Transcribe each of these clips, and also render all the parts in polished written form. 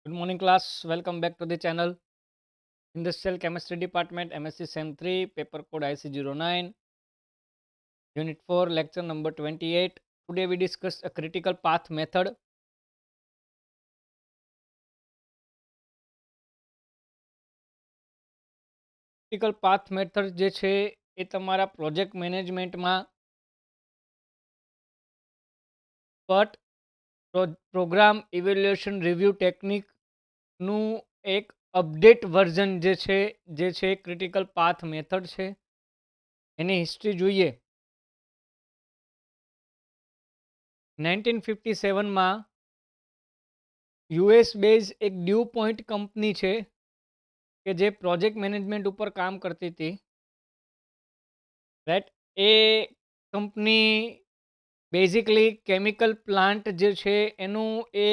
Good morning, class. Welcome back to the channel. Industrial Chemistry Department, MSc Sem 3, paper code IC09, Unit 4, lecture number 28. Today we discuss a critical path method. Critical path method જે છે એ તમારા project મેનેજમેન્ટમાં but programme evaluation review ટેકનિકનું એક update version જે છે critical path method છે. એની history જોઈએ. 1957માં યુએસ બેઝ એક ડ્યુ પોઈન્ટ કંપની છે કે જે પ્રોજેક્ટ મેનેજમેન્ટ ઉપર કામ કરતી હતી. રાઈટ, એ કંપની બેઝિકલી કેમિકલ પ્લાન્ટ જે છે એનું એ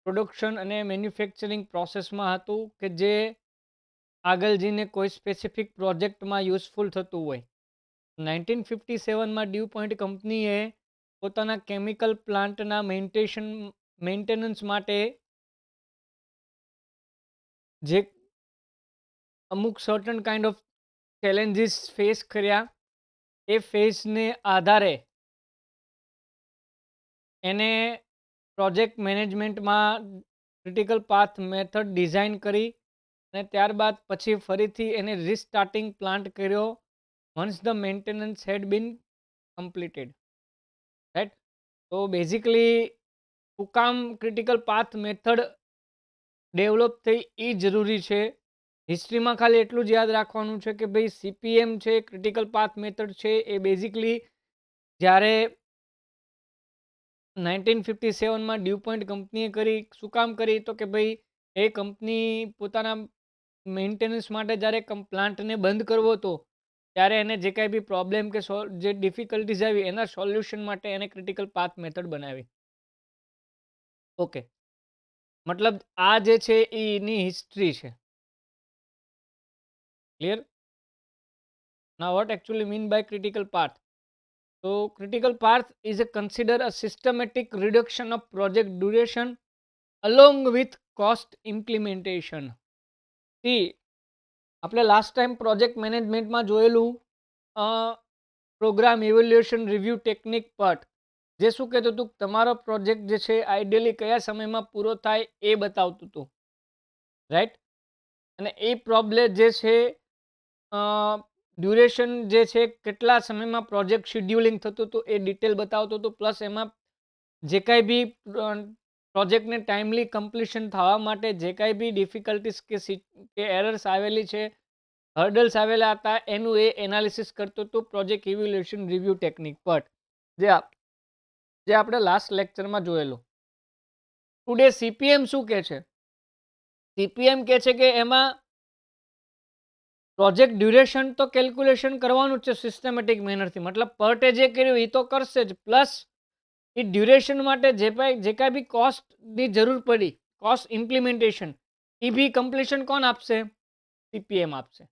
પ્રોડક્શન અને મેન્યુફેક્ચરિંગ પ્રોસેસમાં હતું કે જે આગળ જઈને કોઈ સ્પેસિફિક પ્રોજેક્ટમાં યુઝફુલ થતું હોય. 1957માં ડ્યુ પોઈન્ટ કંપનીએ પોતાના કેમિકલ પ્લાન્ટના મેન્ટેનન્સ માટે જે અમુક certain kind of challenges face કર્યા, એ ફેસને આધારે એને પ્રોજેક્ટ મેનેજમેન્ટમાં ક્રિટિકલ પાથ મેથડ ડિઝાઇન કરી અને ત્યારબાદ પછી ફરીથી એને રીસ્ટાર્ટિંગ પ્લાન્ટ કર્યો once the maintenance had been completed. Right, તો બેઝિકલી શું કામ ક્રિટિકલ પાથ મેથડ ડેવલપ થઈ એ જરૂરી છે. હિસ્ટ્રીમાં ખાલી એટલું જ યાદ રાખવાનું છે કે ભાઈ CPM છે, ક્રિટિકલ પાથ મેથડ છે, એ બેઝિકલી જ્યારે 1957માં ડ્યુ પોઈન્ટ કંપનીએ કરી. શું કામ કરી? તો કે ભાઈ એ કંપની પોતાના મેન્ટેનન્સ માટે જ્યારે પ્લાન્ટને બંધ કરવો હતો ત્યારે એને જે કાંઈ બી પ્રોબ્લેમ કે જે ડિફિકલ્ટીઝ આવી એના સોલ્યુશન માટે એને ક્રિટિકલ પાથ મેથડ બનાવી. ઓકે, મતલબ આ જે છે એની હિસ્ટ્રી છે. Clear? Now what actually mean by critical path? So critical path is a consider a systematic reduction of project duration along with cost implementation. See, આપણે લાસ્ટ ટાઈમ પ્રોજેક્ટ મેનેજમેન્ટમાં જોયેલું program evaluation review technique part, જે શું કહેતું હતું, તમારો project જે છે આઈડિયલી કયા સમયમાં પૂરો થાય એ બતાવતું હતું. રાઈટ, અને એ પ્રોબ્લેમ જે છે ડ્યુરેશન જે છે કેટલા સમયમાં પ્રોજેક્ટ શેડ્યુલિંગ થતું હતું એ ડિટેલ બતાવતું હતું. પ્લસ એમાં જે કાંઈ બી પ્રોજેક્ટને ટાઈમલી કમ્પ્લીશન થવા માટે જે કાંઈ બી ડિફિકલ્ટીસ કે એરર્સ આવેલી છે, હર્ડલ્સ આવેલા હતા, એનું એ એનાલિસિસ કરતું હતું પ્રોજેક્ટ ઇવેલ્યુએશન રિવ્યૂ ટેકનિક પર, જે આપણે લાસ્ટ લેક્ચરમાં જોયેલું. ટુડે CPM શું કહે છે? CPM કહે છે કે એમાં પ્રોજેક્ટ ડ્યુરેશન તો કેલ્ક્યુલેશન કરવાનું જ છે સિસ્ટમેટિક મેનરથી. મતલબ પર ડે જે કર્યું એ તો કરશે જ, પ્લસ એ ડ્યુરેશન માટે જે કાંઈ બી કોસ્ટની જરૂર પડી, કોસ્ટ ઇમ્પ્લિમેન્ટેશન, એ બી કમ્પ્લીશન કોણ આપશે? CPM આપશે.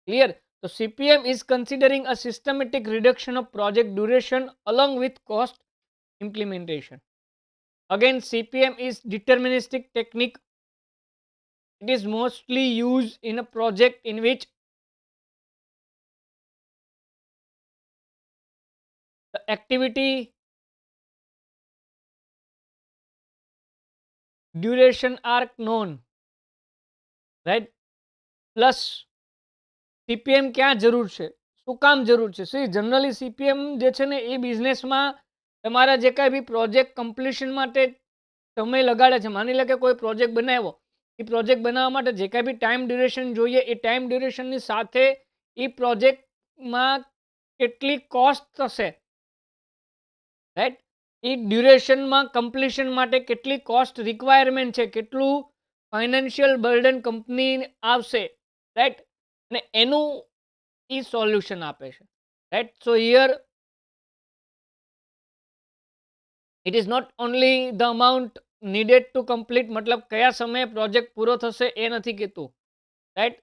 ક્લિયર? તો CPM is considering a systematic reduction of project duration along with cost implementation. Again, CPM is deterministic technique. It is mostly used in a project in which the activity duration are known. Right? Plus CPM ક્યાં જરૂર છે, શું કામ જરૂર છે? C generally CPM જે છે ને એ બિઝનેસમાં તમારા જે કાંઈ બી પ્રોજેક્ટ કમ્પ્લીશન માટે સમય લગાડે છે. માની લે કે કોઈ પ્રોજેક્ટ બનાવ્યો, એ પ્રોજેક્ટ બનાવવા માટે જે કાંઈ બી ટાઈમ ડ્યુરેશન જોઈએ, એ ટાઈમ ડ્યુરેશનની સાથે એ પ્રોજેક્ટમાં કેટલી કોસ્ટ થશે, રાઈટ, એ ડ્યુરેશનમાં કમ્પ્લીશન માટે કેટલી કોસ્ટ રિક્વાયરમેન્ટ છે, કેટલું ફાઇનાન્શિયલ બર્ડન કંપની આવશે, રાઈટ, અને એનું એ સોલ્યુશન આપે છે. Right, so here it is not only the amount needed to complete, મતલબ કયા સમયે પ્રોજેક્ટ પૂરો થશે એ નથી કહેતું, right,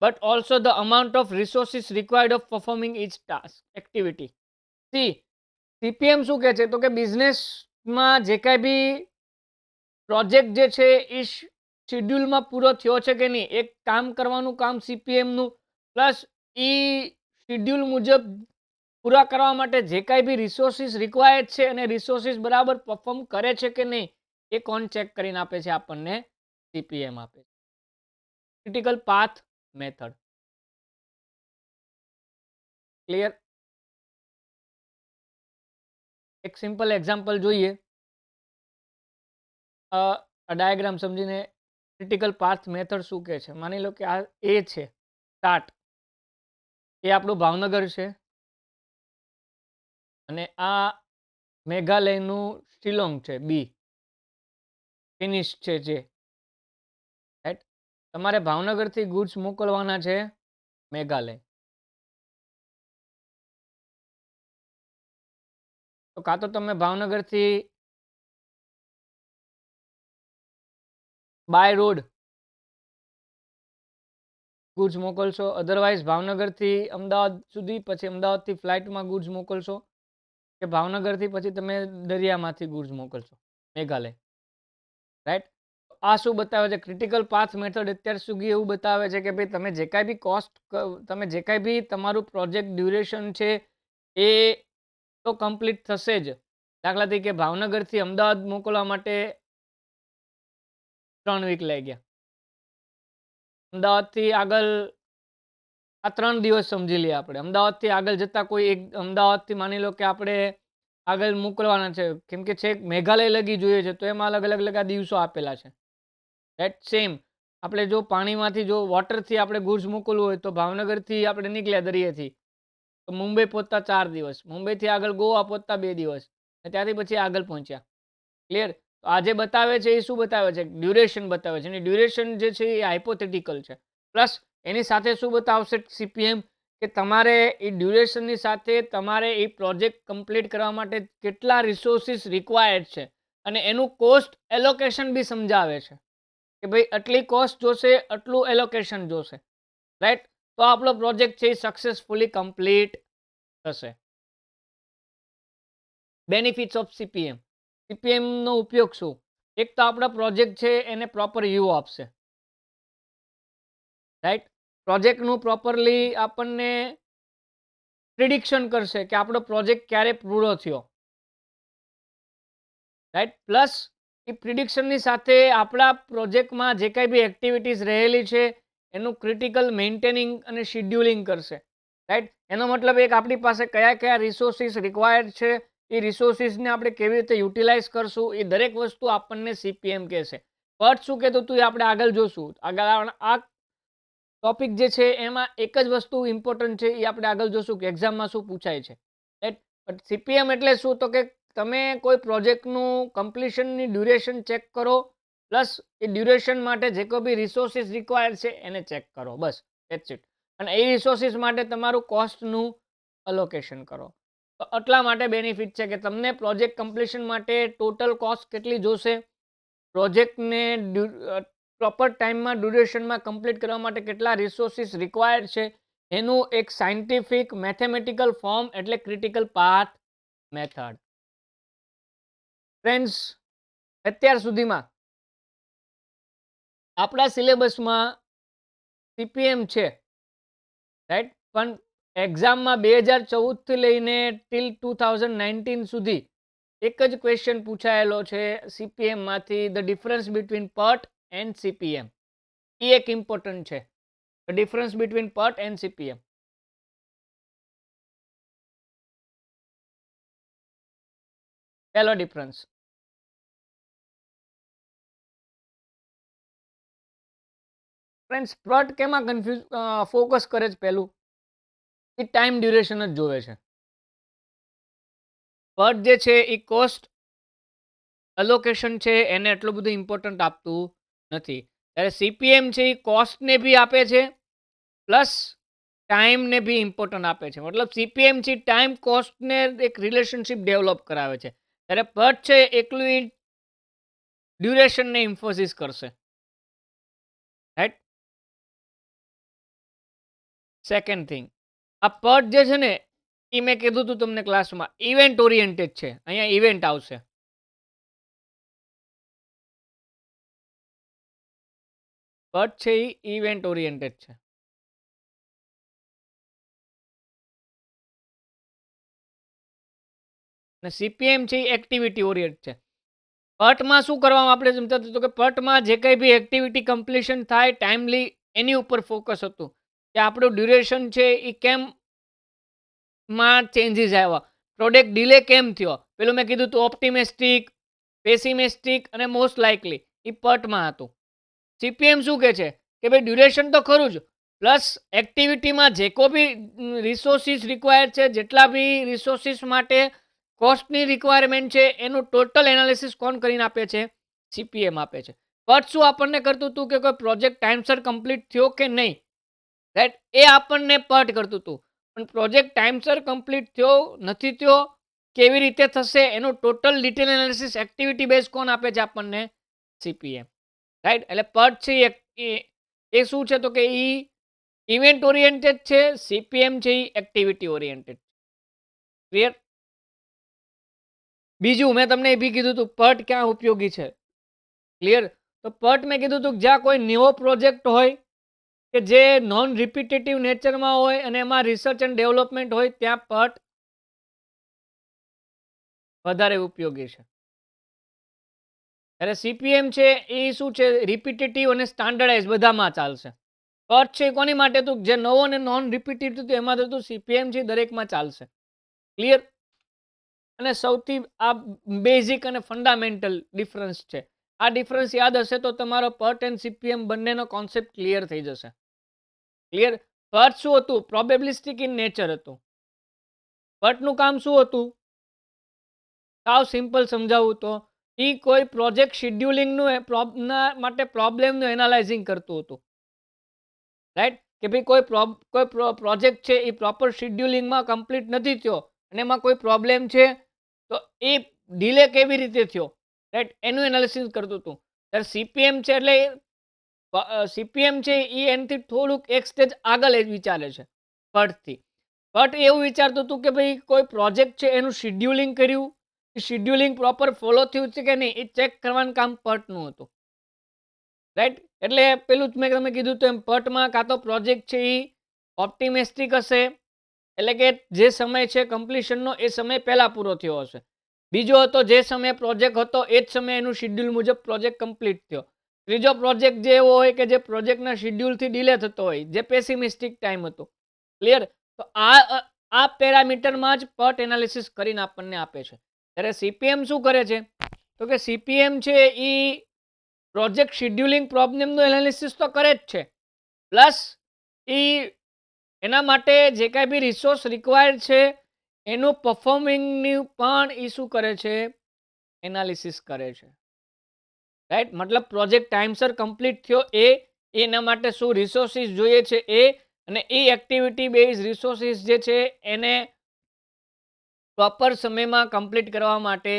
but also the amount of resources required of performing each task activity. See CPM શું કહે છે? તો કે બિઝનેસમાં જે કાંઈ બી પ્રોજેક્ટ જે છે એ શેડ્યુલમાં પૂરો થયો છે કે નહીં, એક કામ કરવાનું કામ સીપીએમનું, પ્લસ એ શેડ્યુલ મુજબ પૂરા કરવા માટે જે કાંઈ બી રિસોર્સિસ રિક્વાયર્ડ છે અને રિસોર્સિસ બરાબર પરફોર્મ કરે છે કે નહીં, એ કોણ ચેક કરીને આપે છે આપણને? સીપીએમ આપે છે. Critical path method. ક્લિયર? એક સિમ્પલ એક્ઝામ્પલ જોઈએ. આ ડાયાગ્રામ સમજીને ક્રિટિકલ પાથ મેથડ શું કહે છે. માની લો કે આ એ છે સ્ટાર્ટ, એ આપણું ભાવનગર છે અને આ મેઘાલયનું શિલોંગ છે બી, ફિનિશ છે જે, રાઈટ. તમારે ભાવનગરથી ગુડ્સ મોકલવાના છે મેઘાલય. તો કાં તો તમે ભાવનગરથી બાય રોડ ગુડ્સ મોકલશો, અધરવાઇઝ ભાવનગરથી અમદાવાદ સુધી, પછી અમદાવાદથી ફ્લાઇટમાં ગુડ્સ મોકલશો, કે ભાવનગરથી પછી તમે દરિયામાંથી ગુડ્સ મોકલશો મેઘાલય, રાઈટ. આ શું બતાવે છે? ક્રિટિકલ પાથ મેથડ અત્યાર સુધી એવું બતાવે છે કે ભાઈ તમે જે કાંઈ બી કોસ્ટ, તમે જે કાંઈ બી તમારું પ્રોજેક્ટ ડ્યુરેશન છે એ તો કમ્પ્લીટ થશે જ. દાખલા તરીકે ભાવનગરથી અમદાવાદ મોકલવા માટે 3 વીક લઈ ગયા. અમદાવાદથી આગળ આ 3 દિવસ સમજી લઈએ આપણે. અમદાવાદથી આગળ જતાં કોઈ એક, અમદાવાદથી માની લો કે આપણે આગળ મોકલવાના છે, કેમ કે છેક મેઘાલય લગી જોઈએ છે, તો એમાં અલગ અલગ આ દિવસો આપેલા છે, રાઈટ. સેમ આપણે જો પાણીમાંથી, જો વોટરથી આપણે ગુડ્સ મોકલવું હોય તો ભાવનગરથી આપણે નીકળ્યા દરિયેથી, તો મુંબઈ પહોંચતા 4 દિવસ, મુંબઈથી આગળ ગોવા પહોંચતા 2 દિવસ, અને ત્યાંથી પછી આગળ પહોંચ્યા. ક્લિયર? તો આ જે બતાવે છે એ શું બતાવે છે? ડ્યુરેશન બતાવે છે. અને ડ્યુરેશન જે છે એ હાઇપોથેટિકલ છે. પ્લસ એની સાથે શું બતાવશે સીપીએમ? કે તમારે એ ડ્યુરેશનની સાથે તમારે એ પ્રોજેક્ટ કમ્પ્લીટ કરવા માટે કેટલા રિસોર્સિસ રિક્વાયર્ડ છે, અને એનું કોસ્ટ એલોકેશન બી સમજાવે છે કે ભાઈ આટલી કોસ્ટ જોશે, આટલું એલોકેશન જોશે, રાઈટ. તો આપણો પ્રોજેક્ટ છે એ સક્સેસફુલી કમ્પ્લીટ થશે. Benefits of CPM. સીપીએમનો ઉપયોગ શું? એક તો આપણા પ્રોજેક્ટ છે એને પ્રોપર વ્યૂ આપશે, રાઈટ. પ્રોજેક્ટનું પ્રોપરલી આપણને પ્રિડિક્શન કરશે કે આપણો પ્રોજેક્ટ ક્યારે પૂરો થયો, રાઈટ. પ્લસ એ પ્રિડિક્શનની સાથે આપણા પ્રોજેક્ટમાં જે કાંઈ બી એક્ટિવિટીઝ રહેલી છે એનું ક્રિટિકલ મેન્ટેનિંગ અને શિડ્યુલિંગ કરશે, રાઈટ. એનો મતલબ એક, આપણી પાસે કયા કયા રિસોર્સિસ રિક્વાયર્ડ છે, એ રિસોર્સિસને આપણે કેવી રીતે યુટિલાઇઝ કરશું, એ દરેક વસ્તુ આપણને સીપીએમ કહેશે. બટ શું કહેતું હતું એ આપણે આગળ જોશું. આગળ આ ટોપિક જે છે એમાં એક જ વસ્તુ ઇમ્પોર્ટન્ટ છે, એ આપણે આગળ જોશું કે એક્ઝામમાં શું પૂછાય છે, રાઈટ. બટ સીપીએમ એટલે શું? તો કે તમે કોઈ પ્રોજેક્ટનું કમ્પ્લીશનની ડ્યુરેશન ચેક કરો, પ્લસ એ ડ્યુરેશન માટે જે કોઈ બી રિસોર્સિસ રિક્વાયર્ડ છે એને ચેક કરો, બસ, ધેટ્સ ઇટ. અને એ રિસોર્સિસ માટે તમારું કોસ્ટનું અલોકેશન કરો. તો એટલા માટે બેનિફિટ છે કે તમને પ્રોજેક્ટ કમ્પ્લીશન માટે ટોટલ કોસ્ટ કેટલી જોશે, પ્રોજેક્ટને પ્રોપર ટાઈમમાં ડ્યુરેશનમાં કમ્પ્લીટ કરવા માટે કેટલા રિસોર્સિસ રિક્વાયર્ડ છે, એનું એક સાયન્ટિફિક મેથેમેટિકલ ફોર્મ એટલે ક્રિટિકલ પાથ મેથડ. ફ્રેન્ડ્સ, અત્યાર સુધીમાં આપણા સિલેબસમાં સીપીએમ છે, રાઈટ. પણ એક્ઝામમાં 2014થી લઈને ટિલ 2019 સુધી એક જ ક્વેશ્ચન પૂછાયેલો છે સીપીએમમાંથી, ધ ડિફરન્સ બિટવીન પટ એન્ડ સીપીએમ. એ એક ઇમ્પોર્ટન્ટ છે, ધ ડિફરન્સ બિટવીન પટ એન્ડ સીપીએમ. પહેલો ડિફરન્સ, ફ્રેન્ડ્સ, પટ કેમાં ફોકસ કરે છે? પહેલું, એ ટાઈમ ડ્યુરેશન જ જોવે છે. પટ જે છે એ કોસ્ટ અલોકેશન છે એને એટલું બધું ઇમ્પોર્ટન્ટ આપતું નથી. ત્યારે સીપીએમ છે એ કોસ્ટને બી આપે છે, પ્લસ ટાઈમને બી ઇમ્પોર્ટન્ટ આપે છે. મતલબ સીપીએમ છે ટાઈમ કોસ્ટને એક રિલેશનશિપ ડેવલપ કરાવે છે, ત્યારે પટ છે એકલું ડ્યુરેશનને ઇમ્ફોસિસ કરશે, રાઈટ. સેકન્ડ થિંગ, આ પટ જે છે ને એ મેં કીધું હતું તમને ક્લાસમાં, ઇવેન્ટ ઓરિએન્ટેડ છે. અહીંયા ઇવેન્ટ આવશે, PERT છે એ ઇવેન્ટ ઓરિએન્ટેડ છે. અને CPM છે એ એક્ટિવિટી ઓરિએન્ટેડ છે. PERTમાં શું કરવામાં આપણે સમજતા હતું કે PERTમાં જે કંઈ બી એક્ટિવિટી કમ્પ્લીશન થાય ટાઈમલી એની ઉપર ફોકસ હતું કે આપણું ડ્યુરેશન છે એ કેમ માં ચેન્જીસ આવ્યા, પ્રોડક્ટ ડિલે કેમ થયો, પેલું મેં કીધું હતું ઓપ્ટિમિસ્ટિક, પેસિમિસ્ટિક અને મોસ્ટ લાઇકલી, એ PERTમાં હતું. CPM શું કહે છે કે ભાઈ ડ્યુરેશન તો ખરું જ, પ્લસ એક્ટિવિટીમાં જે કો બી રિસોર્સિસ રિક્વાયર્ડ છે, જેટલા બી રિસોર્સિસ માટે કોસ્ટની રિક્વાયરમેન્ટ છે, એનું ટોટલ એનાલિસિસ કોણ કરીને આપે છે? CPM આપે છે. PERT શું આપણને કરતું હતું કે કોઈ પ્રોજેક્ટ ટાઈમસર કમ્પ્લીટ થયો કે નહીં, રાઈટ, એ આપણને PERT કરતું હતું. પણ પ્રોજેક્ટ ટાઈમસર કમ્પ્લીટ થયો નથી થયો, કેવી રીતે થશે, એનું total detail analysis activity base કોણ આપે છે આપણને? CPM, right. એટલે PERT છે એ શું છે તો કે એ ઇવેન્ટ ઓરિએન્ટેડ છે, CPM છે એ એક્ટિવિટી ઓરિએન્ટેડ. ક્લિયર? બીજું મેં તમને એ બી કીધું હતું PERT ક્યાં ઉપયોગી છે. ક્લિયર? તો PERT મેં કીધું હતું જ્યાં કોઈ નવો પ્રોજેક્ટ હોય કે જે નોન રિપીટેટિવ નેચરમાં હોય અને એમાં રિસર્ચ એન્ડ ડેવલપમેન્ટ હોય, ત્યાં PERT વધારે ઉપયોગી છે. એટલે CPM છે એ શું છે, રિપીટેટિવ અને સ્ટાન્ડર્ડાઇઝ બધામાં ચાલશે. PERT છે એ કોની માટે હતું? જે નવો અને નોન રિપીટેટિવ હતું એમાં હતું. CPM છે દરેકમાં ચાલશે. ક્લિયર? અને સૌથી આ બેઝિક અને ફંડામેન્ટલ ડિફરન્સ છે. આ ડિફરન્સ યાદ હશે તો તમારો PERT એન્ડ CPM બંનેનો કોન્સેપ્ટ ક્લિયર થઈ જશે. ક્લિયર? PERT શું હતું? પ્રોબેબિલિસ્ટિક ઇન નેચર હતું. PERTનું કામ શું હતું? સાવ સિમ્પલ સમજાવું તો એ કોઈ પ્રોજેક્ટ શેડ્યુલિંગનું માટે પ્રોબ્લેમનું એનાલાઇઝિંગ કરતું હતું. રાઈટ, કે ભાઈ કોઈ પ્રોજેક્ટ છે એ પ્રોપર શેડ્યુલિંગમાં કમ્પ્લીટ નથી થયો અને એમાં કોઈ પ્રોબ્લેમ છે, તો એ ડિલે કેવી રીતે થયો, રાઈટ, એનું એનાલિસિસ કરતું હતું. ત્યારે CPM છે એટલે CPM છે એ એનાથી થોડુંક એક સ્ટેજ આગળ એ વિચારે છે PERTથી. PERT એવું વિચારતું હતું કે ભાઈ કોઈ પ્રોજેક્ટ છે એનું શેડ્યુલિંગ કર્યું, શેડ્યુલિંગ પ્રોપર ફોલો થયું છે કે નહીં, એ ચેક કરવાનું કામ PERTનું હતું. રાઈટ, એટલે પેલું જ મેં તમે કીધું તો એમ PERTમાં કાં તો પ્રોજેક્ટ છે એ ઓપ્ટિમિસ્ટિક હશે, એટલે કે જે સમય છે કમ્પ્લીશનનો એ સમય પહેલાં પૂરો થયો હશે. બીજો હતો જે સમય પ્રોજેક્ટ હતો એ જ સમયે એનું શેડ્યુલ મુજબ પ્રોજેક્ટ કમ્પ્લીટ થયો. ત્રીજો પ્રોજેક્ટ જે એવો હોય કે જે પ્રોજેક્ટના શેડ્યુલથી ડિલે થતો હોય, જે પેસિમિસ્ટિક ટાઈમ હતો. ક્લિયર? તો આ પેરામીટરમાં જ PERT એનાલિસિસ કરીને આપણને આપે છે. ત્યારે CPM શું કરે છે તો કે CPM છે એ પ્રોજેક્ટ શેડ્યુલિંગ પ્રોબ્લેમનું એનાલિસિસ તો કરે જ છે, પ્લસ એ એના માટે જે કાંઈ બી રિસોર્સ રિક્વાયર્ડ છે એનું પરફોર્મિંગની પણ એ શું કરે છે? એનાલિસિસ કરે છે. રાઈટ, મતલબ પ્રોજેક્ટ ટાઈમસર કમ્પ્લીટ થયો એના માટે શું રિસોર્સિસ જોઈએ છે અને એ એક્ટિવિટી બેઝ રિસોર્સિસ જે છે એને પ્રોપર સમયમાં કમ્પ્લીટ કરવા માટે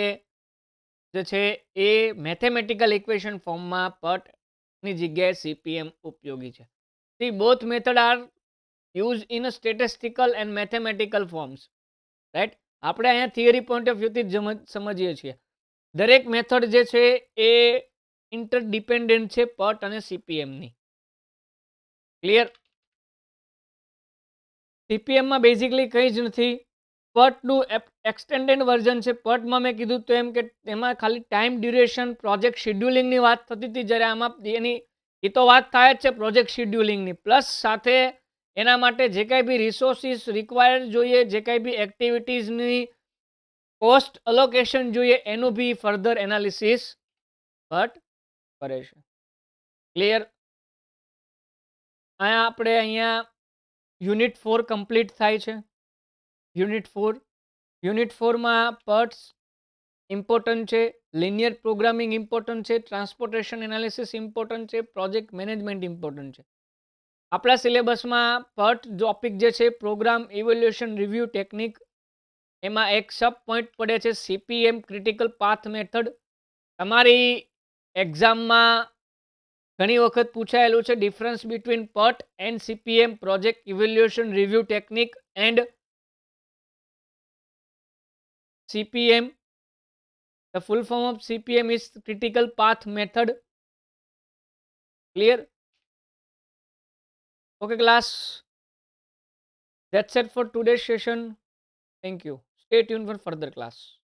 જે છે એ મેથેમેટિકલ ઇક્વેશન ફોર્મમાં PERTની જગ્યાએ CPM ઉપયોગી છે. C both method are use in a statistical and mathematical forms. Right, આપણે અહીંયા થિયરી પોઈન્ટ ઓફ વ્યૂથી જ સમજીએ છીએ. દરેક મેથડ જે છે એ ઇન્ટરડિપેન્ડન્ટ છે PERT અને CPMની. ક્લિયર? CPMમાં બેઝિકલી કંઈ જ નથી. PERTનું એક્સટેન્ડેડ વર્ઝન છે. PERTમાં મેં કીધું તો એમ કે એમાં ખાલી ટાઈમ ડ્યુરેશન પ્રોજેક્ટ શેડ્યુલિંગની વાત થતી હતી, જ્યારે આમાં એની એ તો વાત થાય જ છે પ્રોજેક્ટ શેડ્યુલિંગની, પ્લસ સાથે એના માટે જે કાંઈ બી રિસોર્સિસ રિક્વાયર્ડ જોઈએ, જે કાંઈ બી એક્ટિવિટીઝની કોસ્ટ અલોકેશન જોઈએ, એનું બી ફર્ધર એનાલિસિસ PERT કરે છે. ક્લિયર? અહીંયા યુનિટ 4 કમ્પ્લીટ થાય છે. યુનિટ 4માં PERTs ઇમ્પોર્ટન્ટ છે, લિનિયર પ્રોગ્રામિંગ ઇમ્પોર્ટન્ટ છે, ટ્રાન્સપોર્ટેશન એનાલિસિસ ઇમ્પોર્ટન્ટ છે, પ્રોજેક્ટ મેનેજમેન્ટ ઇમ્પોર્ટન્ટ છે. આપણા સિલેબસમાં PERT ટોપિક જે છે પ્રોગ્રામ ઇવેલ્યુએશન રિવ્યુ ટેકનિક, એમાં એક સબ પોઈન્ટ પડે છે CPM ક્રિટિકલ પાથ મેથડ. તમારી એક્ઝામમાં ઘણી વખત પૂછાયેલું છે difference between PERT and CPM project evaluation review technique and CPM. The full form of CPM is critical path method. Clear? Okay, class. That's it for today's session. Thank you. Stay tuned for further class.